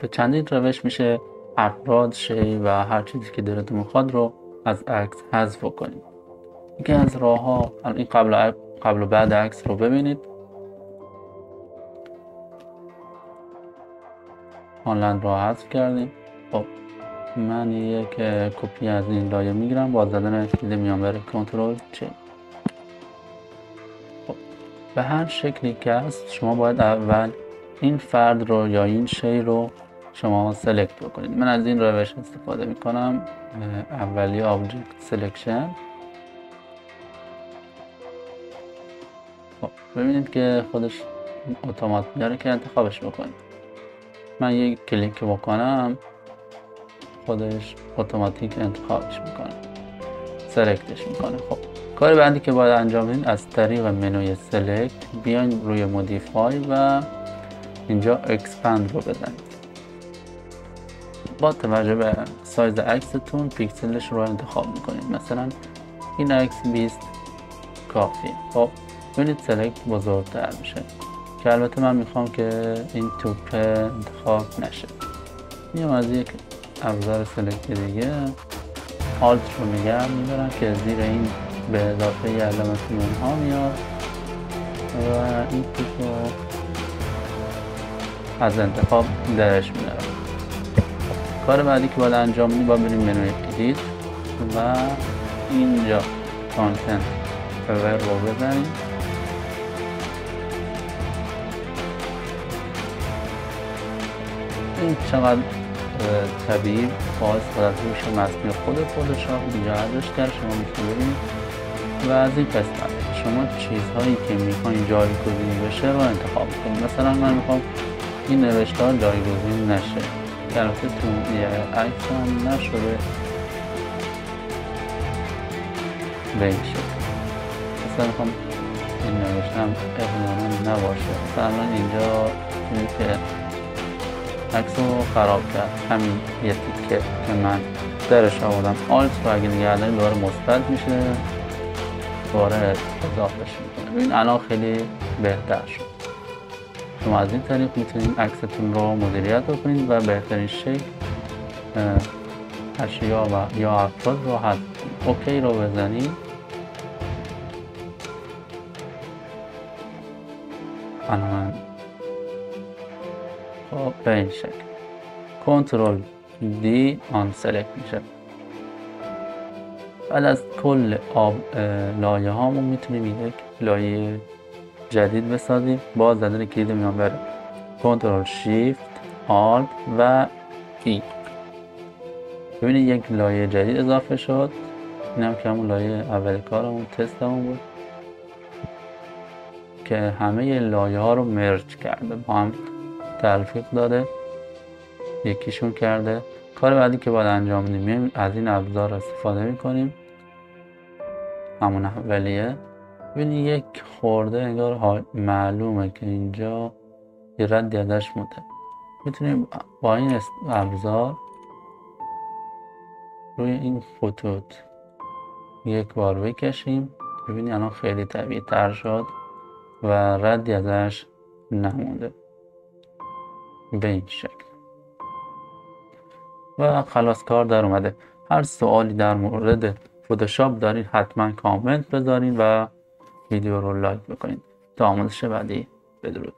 به چندین روش میشه افراد، شی و هر چیزی که دلتون میخواد رو از عکس حذف کنید. یکی از راه ها این قبل و بعد عکس رو ببینید. آنلاین راه حذف کردیم. خب من یک کپی از این لایه میگیرم با زدن کلید میانبر کنترل چ. خب به هر شکلی که هست شما باید اول این فرد رو یا این شی رو شما سلکت بکنید. من از این روش استفاده میکنم. اولی آبجکت سلکشن. خب ببینید که خودش اتومات میاره که انتخابش بکنید. من یک کلیک بکنم خودش اتوماتیک انتخابش میکنه، سلکتش میکنه. خب کار بعدی که باید انجام بدین از طریق منوی سلکت بیاین روی مودیفای و اینجا اکسپند رو بزنید. با توجه به سایز عکستون پیکسلش رو انتخاب میکنید. مثلا این عکس 20 کافیه. خب ببینید سلکت بزرگتر میشه که البته من میخوام که این توپ انتخاب نشه. میام از یک ابزار سلکت دیگه آلت رو نگه میدارم که زیر این به اضافه علامت ها میاد و این توپ رو از انتخاب درش میدارم. کار بعدی که باید انجام بدیم باید بریم منوی ادیت و اینجا کانتنت فور رو بزنیم. این چقدر طبیعی با استفاده روش مصنوعی خود فتوشاپ اینجا ازش کرد. شما میتونید ببینید و از این قسمت شما چیزهایی که میخواین جایگزین بشه رو انتخاب کنید. مثلا من میخوام این نوشتار جایگزین نشه که البته تو یه عکس هم نشده به این شکل. مثلا میخوام این نوشتم احیانا نباشه. مثلا اینجا که عکس رو خراب کرد همین یه تیکه که من درش آوردم آلت رو اگه نگه داریم دوباره مثبت میشه، دوباره اضافهش میکنه. ببین الان خیلی بهتر شد. شما از این طریق میتونید عکستون رو مدیریت بکنید و بهترین شکل اشیا و یا افراد رو حذف کنید. اوکی رو بزنید. الان خب به این شکل کنترل دی آن سلکت میشه. بعد از کل لایه هامون میتونیم یک لایه جدید بسازیم با زدن کلید میانبر کنترل شیفت آلت و ای. ببینید یک لایه جدید اضافه شد. این هم که همون لایه اول کارمون تستمون بود که همه لایه ها رو مرج کرده، با هم تلفیق داده، یکیشون کرده. کار بعدی که باید انجام بدیم از این ابزار استفاده میکنیم، همون اولیه. ببینید یک خورده انگار معلومه که اینجا یه ردی ازش مونده. میتونیم با این ابزار روی این خطوط یک بار بکشیم. ببینید الان خیلی طبیعی تر شد و ردی ازش نمونده به این شکل و خلاص کار در اومده. هر سوالی در مورد فتوشاپ دارین حتما کامنت بذارین و ویدیو رو لایک بکنین. تا آموزش بعدی بدرود.